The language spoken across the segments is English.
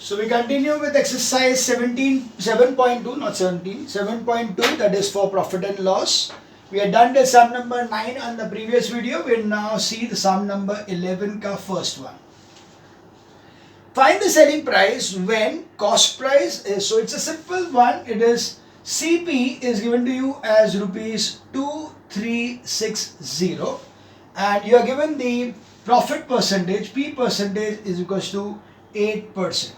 So we continue with exercise 7.2, not 17, 7.2, that is for profit and loss. We had done the sum number 9 on the previous video. We will now see the sum number 11 ka first one. Find the selling price when cost price is, so it's a simple one. It is CP is given to you as rupees 2360 and you are given the profit percentage, P percentage is equals to 8%.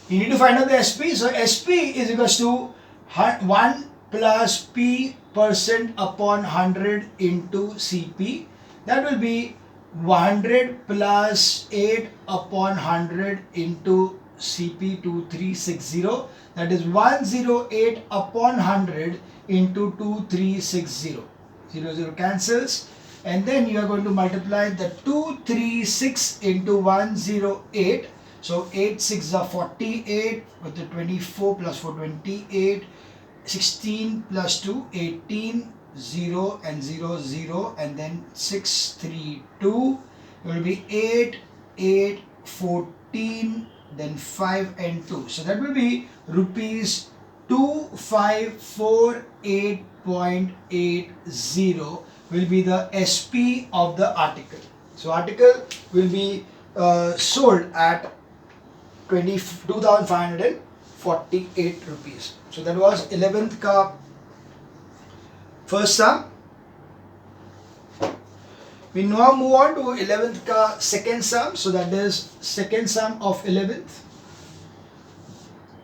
You need to find out the SP. So SP is equals to 1 plus P percent upon 100 into CP. That will be 100 plus 8 upon 100 into CP 2360. That is 108 upon 100 into 2360. 0 cancels. And then you are going to multiply the 236 into 108. So 8 6 are 48 with the 24 plus 4 28, 16 plus 2 18, 0 and 0 0 and then 6 3 2 will be 8 8 14 then 5 and 2. So that will be rupees 2548.80 will be the SP of the article. So article will be sold at 22,548 rupees. So that was 11th ka first sum. We now move on to 11th ka second sum. So that is second sum of 11th.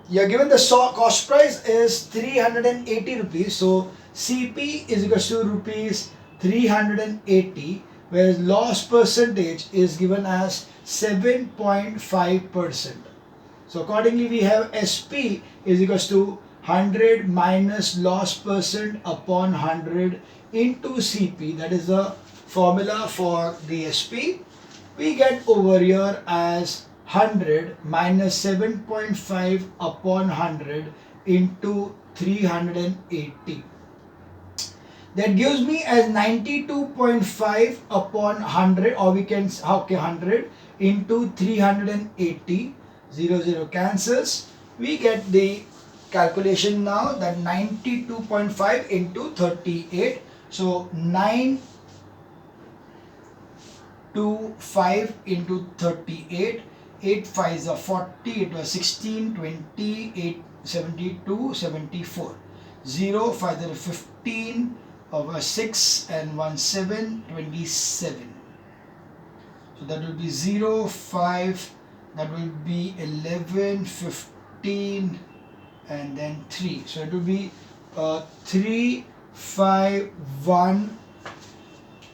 You are given the cost price is 380 rupees. So CP is equal to rupees 380, whereas loss percentage is given as 7.5%. So accordingly we have SP is equals to 100 minus loss percent upon 100 into CP. That is the formula for the SP. We get over here as 100 minus 7.5 upon 100 into 380. That gives me as 92.5 upon 100, or we can, okay, 100 into 380, 0 cancels. We get the calculation now, that 92.5 into 38. So 925 into 38, 8 5s are 40, it was 16, 20, 8, 72, 74. 0, 5 there are 15, over 6 and 1 7, 27. So that will be 0, 5, that will be 11, 15 and then 3. So it will be 3, 5, 1,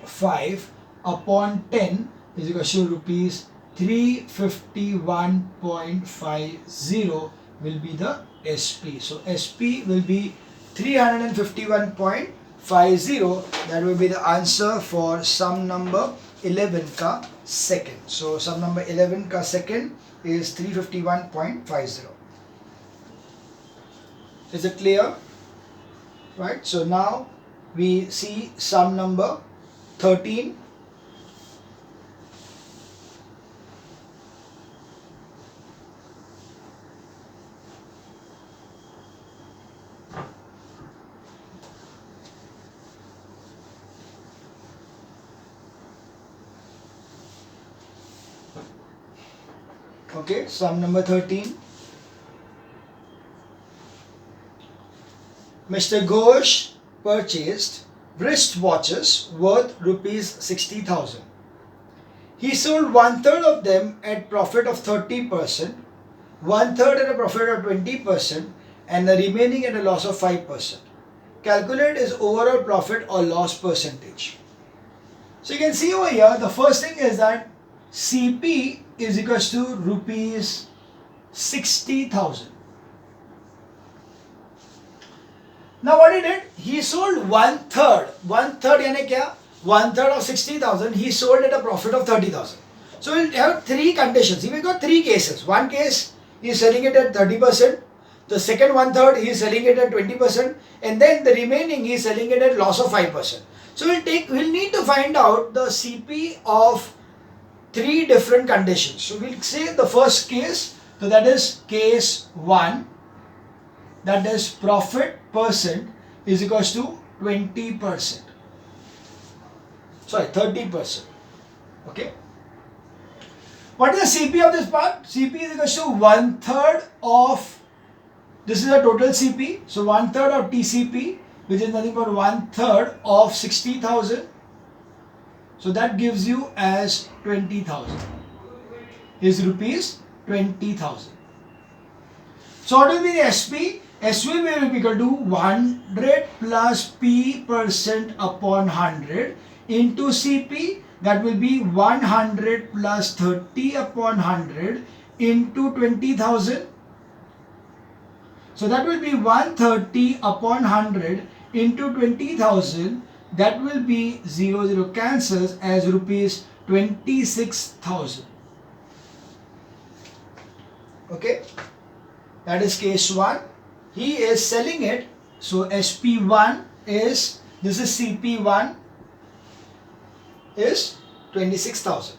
5 upon 10 is equal to rupees 351.50 will be the SP. So SP will be 351.50. That will be the answer for sum number 11 ka second. So sum number 11 ka second is 351.50. Is it clear? Right. So now we see sum number 13. Okay, sum number 13. Mr. Ghosh purchased wristwatches worth rupees 60,000. He sold 1/3 of them at profit of 30%, 1/3 at a profit of 20%, and the remaining at a loss of 5%. Calculate his overall profit or loss percentage. So you can see over here, the first thing is that CP is equals to rupees 60,000. Now what he did, he sold 1/3. 1/3 यानी क्या? 1/3 of 60,000 he sold at a profit of 30,000. So we'll have three conditions. We've got three cases. One case he is selling it at 30%. The second 1/3 he is selling it at 20%, and then the remaining he is selling it at loss of 5%. So we'll need to find out the CP of three different conditions. So we'll say the first case, so that is case 1, that is profit percent is equals to 20%. Sorry, 30%. Okay. What is the CP of this part? CP is equals to 1/3 of, this is a total CP, so 1/3 of TCP, which is nothing but 1/3 of 60,000. So that gives you as 20,000. Is rupees 20,000. So what will be the SP? SP will be equal to 100 plus P% upon 100 into CP. That will be 100 plus 30 upon 100 into 20,000. So that will be 130 upon 100 into 20,000. That will be 0 cancels as rupees 26,000. Okay, that is case 1. He is selling it, so SP1 is, this is CP1 is 26,000.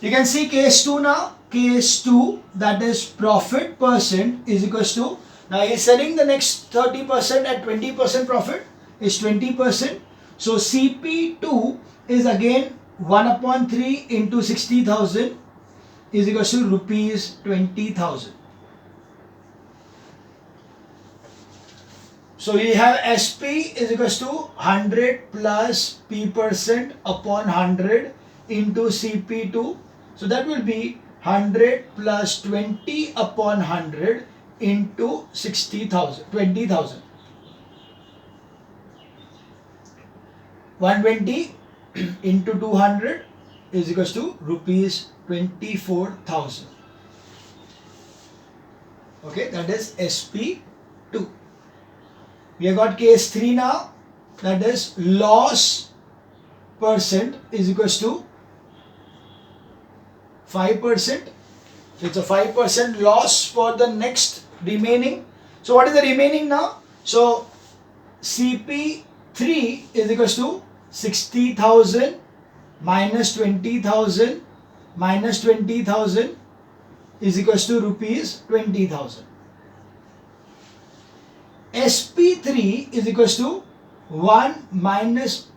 You can see case 2 now. Case 2, that is profit percent is equals to, now he is selling the next 30% at 20% profit is 20%. So CP2 is again 1 upon 3 into 60,000 is equals to rupees 20,000. So we have SP is equals to 100 plus P% upon 100 into CP2. So that will be 100 plus 20 upon 100 into 60,000, 20,000. 120 into 200 is equals to rupees 24,000. Okay, that is SP2. We have got case 3 now, that is loss percent is equals to 5%. So it's a 5% loss for the next remaining. So what is the remaining now? So CP3 is equals to 60,000 minus 20,000 minus 20,000 is equals to rupees 20,000. SP3 is equals to 1 minus,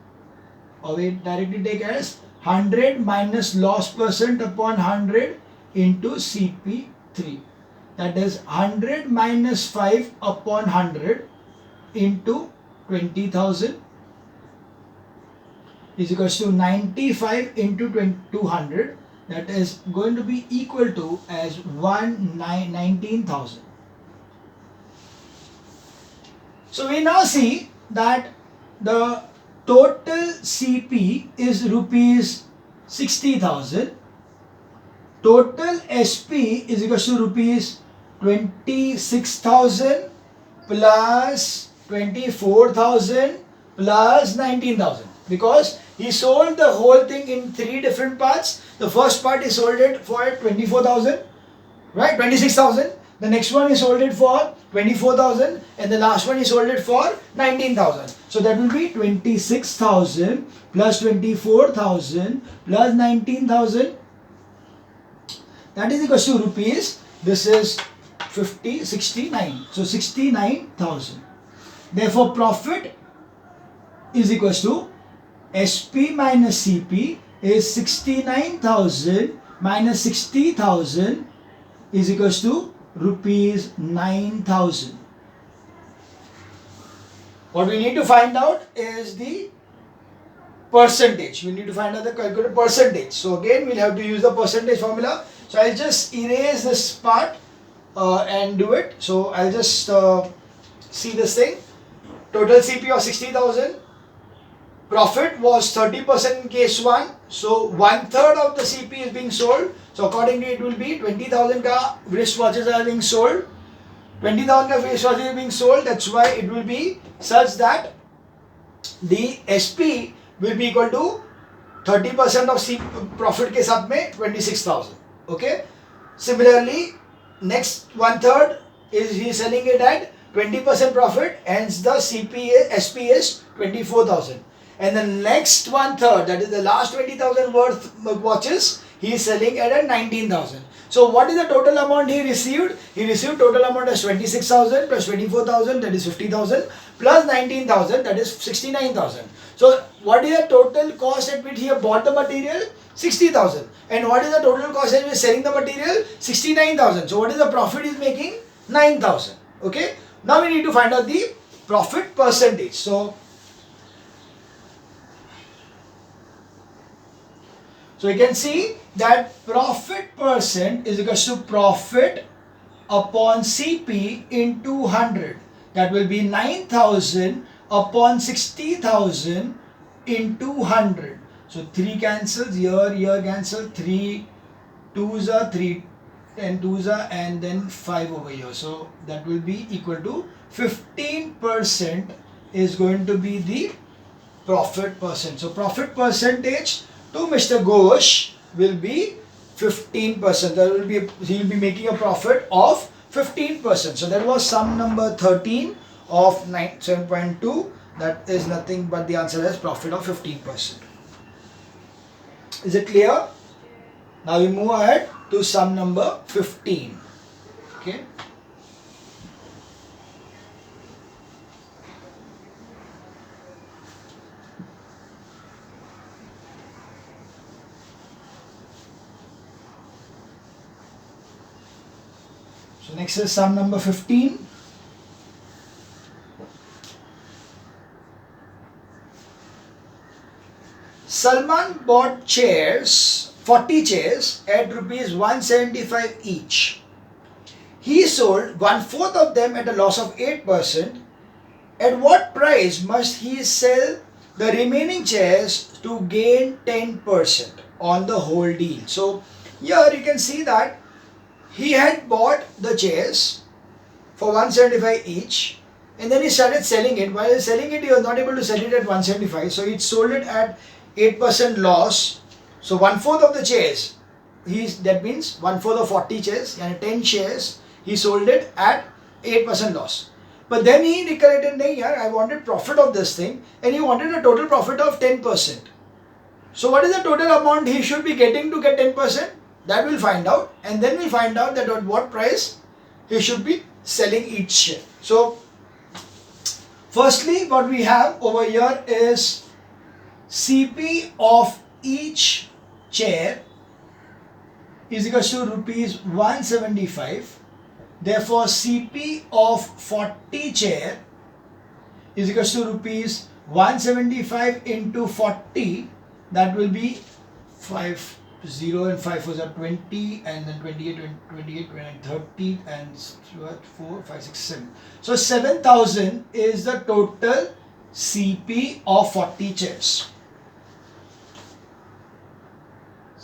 or we directly take as 100 minus loss percent upon 100 into CP3. That is 100 minus 5 upon 100 into 20,000 is equals to 95 into 200. That is going to be equal to as 19,000. So we now see that the total CP is rupees 60,000. Total SP is equal to rupees 26,000 plus 24,000 plus 19,000, because he sold the whole thing in 3 different parts. The first part he sold it for 24,000, right? 26,000. The next one he sold it for 24,000, and the last one he sold it for 19,000. So that will be 26,000 plus 24,000 plus 19,000. That is equal to rupees. This is 69. So 69,000. Therefore, profit is equal to SP minus CP is 69,000 minus 60,000 is equal to rupees 9,000. What we need to find out is the percentage. We need to find out the calculated percentage. So again, we'll have to use the percentage formula. So I'll just erase this part and do it. So I'll just see this thing. Total CP of 60,000. Profit was 30% in case 1. So 1/3 of the CP is being sold. So accordingly it will be 20,000 ka wristwatches are being sold. 20,000 ka wristwatches are being sold. That's why it will be such that the SP will be equal to 30% of profit ke saath mein 26,000. Okay. Similarly, next 1/3 is he selling it at 20% profit, hence the SP is 24,000. and the next 1/3, that is the last 20,000 worth watches, he is selling at a 19,000. So what is the total amount he received? He received total amount as 26,000 plus 24,000, that is 50,000, plus 19,000, that is 69,000. So what is the total cost at which he have bought the material? 60,000. And what is the total cost at which he is selling the material? 69,000. So what is the profit he is making? 9,000. Okay. Now we need to find out the profit percentage. So you can see that profit percent is equal to profit upon CP into 100. That will be 9,000 upon 60,000 into 100. So 3 cancels, here cancel, 3 2s are 3 and 2s are, and then 5 over here. So that will be equal to 15% is going to be the profit percent. So profit percentage to Mr. Ghosh will be 15%. That will be, he will be making a profit of 15%. So that was sum number 13 of 7.2. That is nothing but the answer is profit of 15%. Is it clear? Now we move ahead to sum number 15. Okay. So next is sum number 15. Salman bought chairs, 40 chairs at rupees 175 each. He sold 1/4 of them at a loss of 8%. At what price must he sell the remaining chairs to gain 10% on the whole deal? So here you can see that he had bought the chairs for 175 each, and then he started selling it. While selling it, he was not able to sell it at 175, so he sold it at 8% loss. So 1/4 of the chairs, that means 1/4 of 40 chairs and 10 chairs, he sold it at 8% loss. But then he recollected, nahi yaar, I wanted profit of this thing, and he wanted a total profit of 10%. So what is the total amount he should be getting to get 10%? That we'll find out, and then we'll find out that at what price he should be selling each share. So firstly, what we have over here is CP of each chair is equal to rupees 175. Therefore, CP of 40 chair is equal to rupees 175 into 40. That will be 5, 0 and 5 was 20, and then 28, 29, 30, and 4, 5, 6, 7. So 7,000 is the total CP of 40 chairs.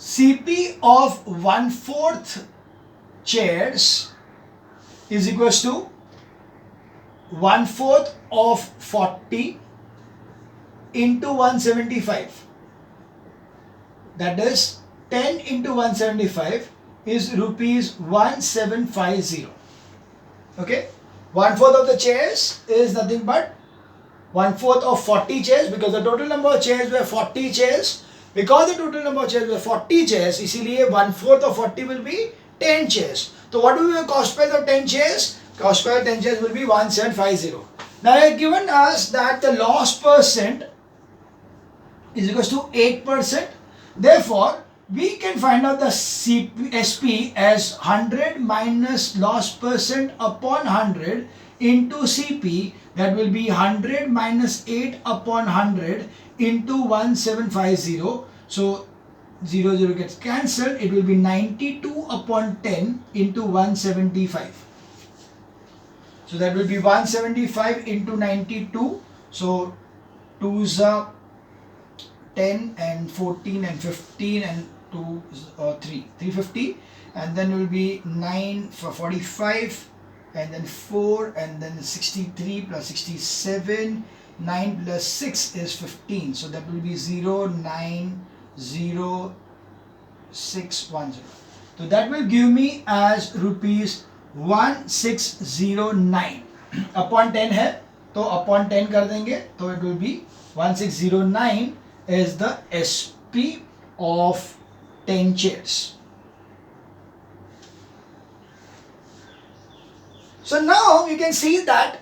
CP of 1/4 chairs is equal to 1/4 of 40 into 175. That is 10 into 175 is rupees 1750. Okay, 1/4 of the chairs is nothing but 1/4 of 40 chairs, because the total number of chairs were 40 chairs. Because the total number of chairs were 40 chairs, इसीलिए 1/4 of 40 will be 10 chairs. So what will be the cost price of 10 chairs? Cost price of 10 chairs will be 1750. Now they have given us that the loss percent is equal to 8%. Therefore, we can find out the SP as 100 minus loss percent upon 100 into CP. That will be 100 minus 8 upon 100 into 1750. So 0, 0 gets cancelled. It will be 92 upon 10 into 175. So that will be 175 into 92. So 2s are 10 and 14 and 15 and 2 or 3, 350, and then will be 9 for 45, and then 4, and then 63 plus 67, 9 plus 6 is 15. So that will be 090,610. So that will give me as rupees 1609 upon 10 है तो upon 10 कर देंगे तो it will be 1609 is the SP of 10 chairs. So now you can see that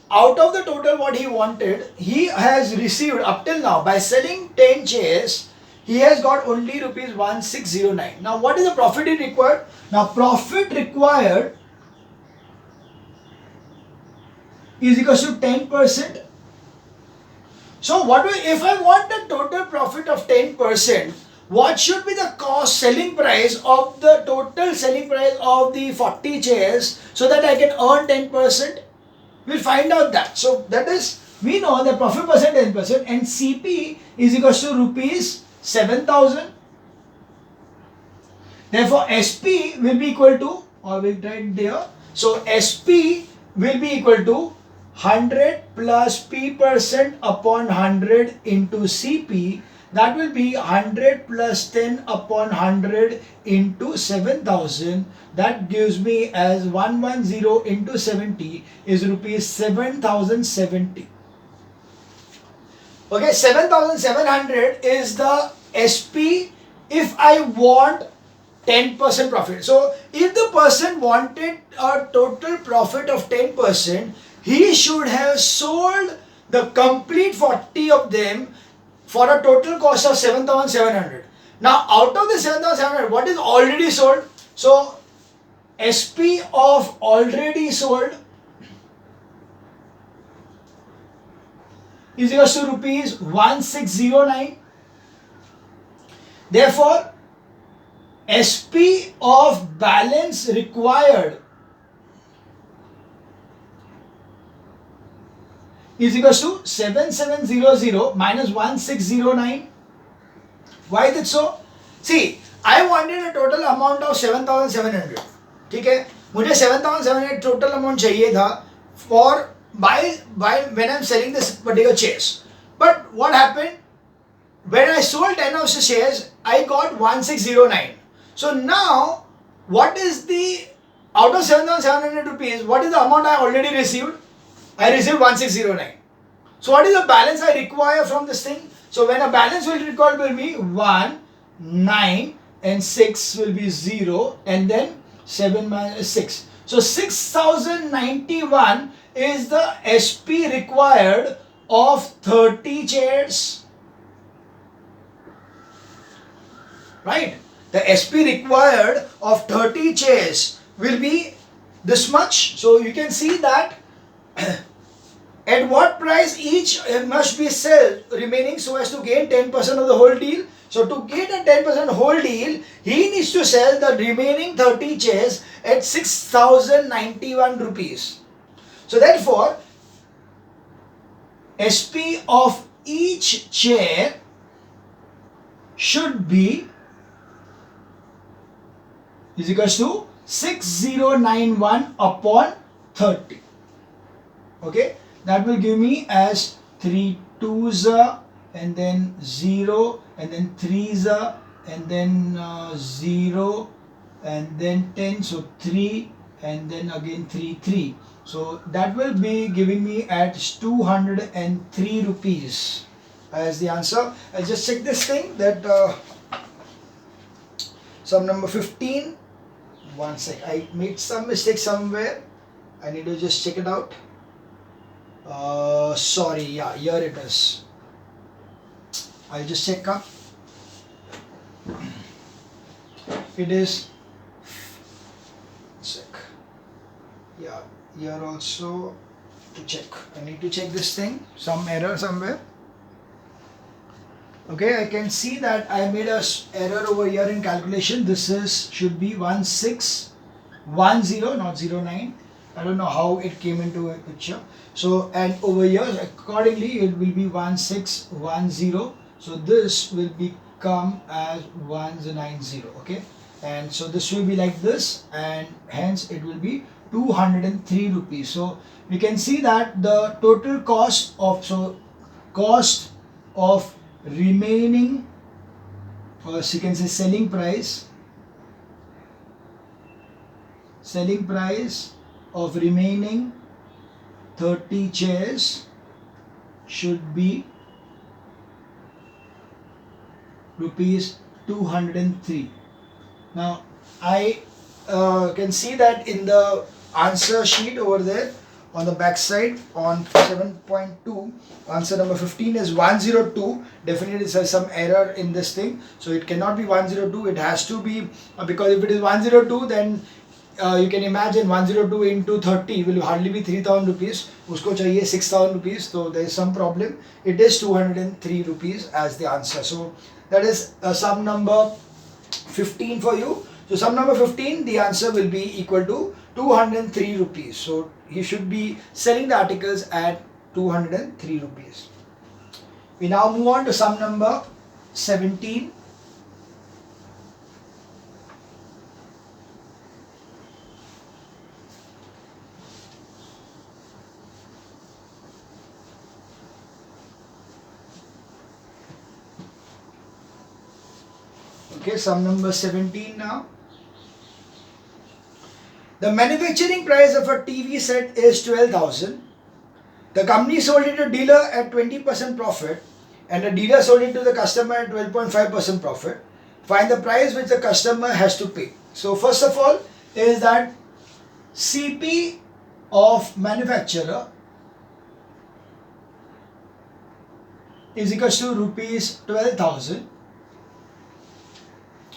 out of the total what he wanted, he has received up till now by selling 10 chairs, he has got only rupees 1609. Now what is the profit he required? Now profit required is equals to 10%. So if I want the total profit of 10%, what should be the cost selling price of the total selling price of the 40 chairs so that I can earn 10%? We'll find out that. So that is, we know the profit percent 10% and CP is equals to rupees 7,000. Therefore SP will be equal to, or we'll write there. So SP will be equal to 100 plus P% upon 100 into CP. That will be 100 plus 10 upon 100 into 7,000. That gives me as 110 into 70 is rupees 7,070. Okay, 7,700 is the SP if I want 10% profit. So if the person wanted a total profit of 10%, he should have sold the complete 40 of them for a total cost of 7,700. Now out of the 7,700, what is already sold? So SP of already sold is equals to rupees 1609. Therefore SP of balance required is equals to 7700 minus 1609. Why is it so? See, I wanted a total amount of 7,700. ठीक है, मुझे 7,700 total amount चाहिए था for by when I'm selling this particular shares. But what happened? When I sold 10 of the shares, I got 1609. So now, what is the, out of 7,700 rupees, what is the amount I already received? I received 1609. So what is the balance I require from this thing? So when a balance will record will be 1, 9 and 6 will be 0 and then 7 minus 6. So 6,091 is the SP required of 30 chairs. Right? The SP required of 30 chairs will be this much. So you can see that at what price each must be sold remaining so as to gain 10% of the whole deal. So to get a 10% whole deal, he needs to sell the remaining 30 chairs at 6,091 rupees. So therefore, SP of each chair should be is equals to 6091 upon 30. Okay, that will give me as 3 2s and then 0 and then 3s and then 0 and then 10, so 3 and then again 3 3. So that will be giving me at 203 rupees as the answer. I just check this thing that sum number 15. One sec, I made some mistake somewhere. I need to just check it out. Sorry, yeah, here it is. I'll just check up. It is sec. Yeah, here also to check. I need to check this thing. Some error somewhere. Okay, I can see that I made a error over here in calculation. This is should be 1610, not 09. I don't know how it came into a picture. So and over here accordingly it will be 1610. So this will become as 190. Okay, and so this will be like this, and hence it will be 203 rupees. So we can see that the total cost of remaining, or so you can say selling price of remaining 30 chairs should be rupees 203. Now I can see that in the answer sheet over there on the back side on 7.2, answer number 15 is 102. Definitely there's some error in this thing, so it cannot be 102, it has to be because if it is 102 then you can imagine 102 into 30 will hardly be 3000 rupees, usko chahiye 6000 rupees, so there is some problem. It is 203 rupees as the answer. So that is sum number 15 for you. So sum number 15, the answer will be equal to 203 rupees. So he should be selling the articles at 203 rupees. We now move on to sum number 17. Okay, sum number 17 now. The manufacturing price of a TV set is 12,000. The company sold it to a dealer at 20% profit and the dealer sold it to the customer at 12.5% profit. Find the price which the customer has to pay. So first of all is that CP of manufacturer is equal to rupees 12,000.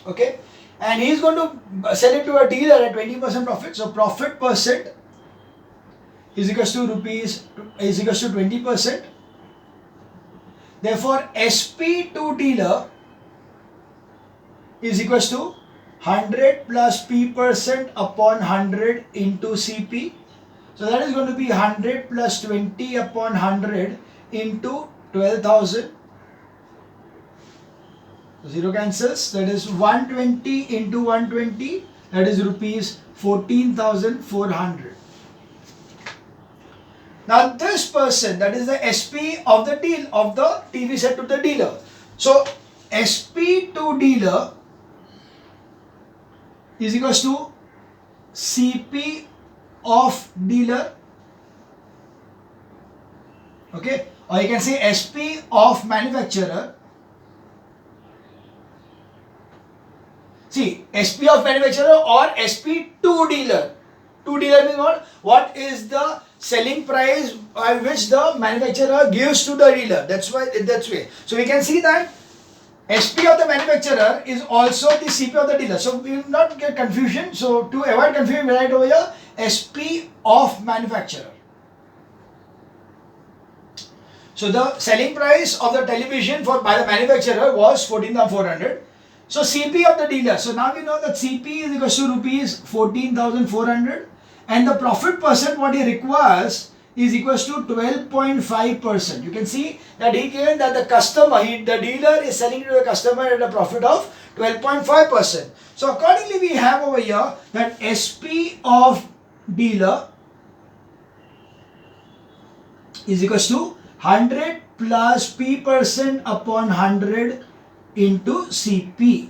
Okay, and he is going to sell it to a dealer at 20% profit. So profit percent is equal to 20%. Therefore, SP to dealer is equal to 100 plus P percent upon 100 into CP. So that is going to be 100 plus 20 upon 100 into 12,000. Zero cancels, that is 120 into 120, that is rupees 14,400. Now this person, that is the SP of the deal of the TV set to the dealer. So SP to dealer is equal to CP of dealer. Okay, or you can say SP of manufacturer. See, SP of manufacturer or SP to dealer. To dealer means what? What is the selling price by which the manufacturer gives to the dealer? That's why that's way. So we can see that SP of the manufacturer is also the CP of the dealer. So we will not get confusion. So to avoid confusion, we write over here SP of manufacturer. So the selling price of the television by the manufacturer was 14,400. So CP of the dealer. So now we know that CP is equal to rupees 14,400 and the profit percent what he requires is equal to 12.5%. You can see that he given that the customer, the dealer is selling to the customer at a profit of 12.5%. So accordingly we have over here that SP of dealer is equal to 100 plus P percent upon 100 into CP.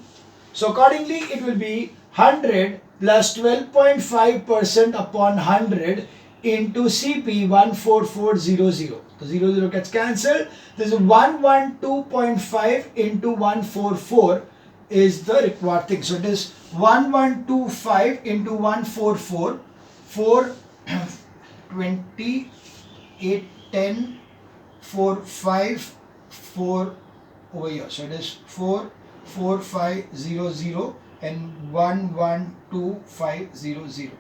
So accordingly it will be 100 plus 12.5% upon 100 into CP 14400. The 00 gets cancelled. This is 112.5 into 144 is the required thing. So it is 1125 into 144 420 810 454 over here. So it is 44500 and 112,500.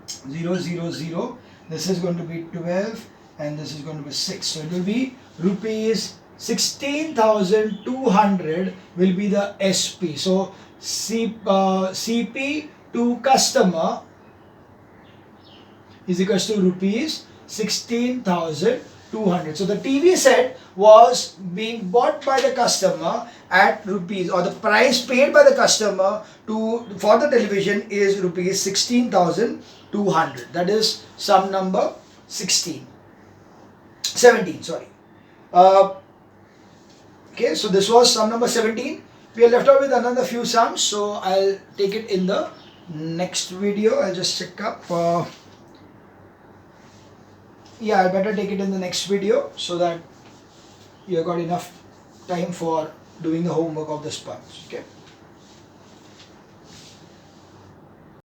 000. This is going to be 12 and this is going to be 6. So it will be rupees 16,200 will be the SP. So CP to customer is equal to rupees 16,200. So the TV set was being bought by the customer at rupees, or the price paid by the customer for the television is rupees 16,200. That is sum number 17. Sorry. Okay, so this was sum number 17. We are left out with another few sums, so I'll take it in the next video. I'll just check up. Yeah, I better take it in the next video so that you have got enough time for doing the homework of the sponge. Okay.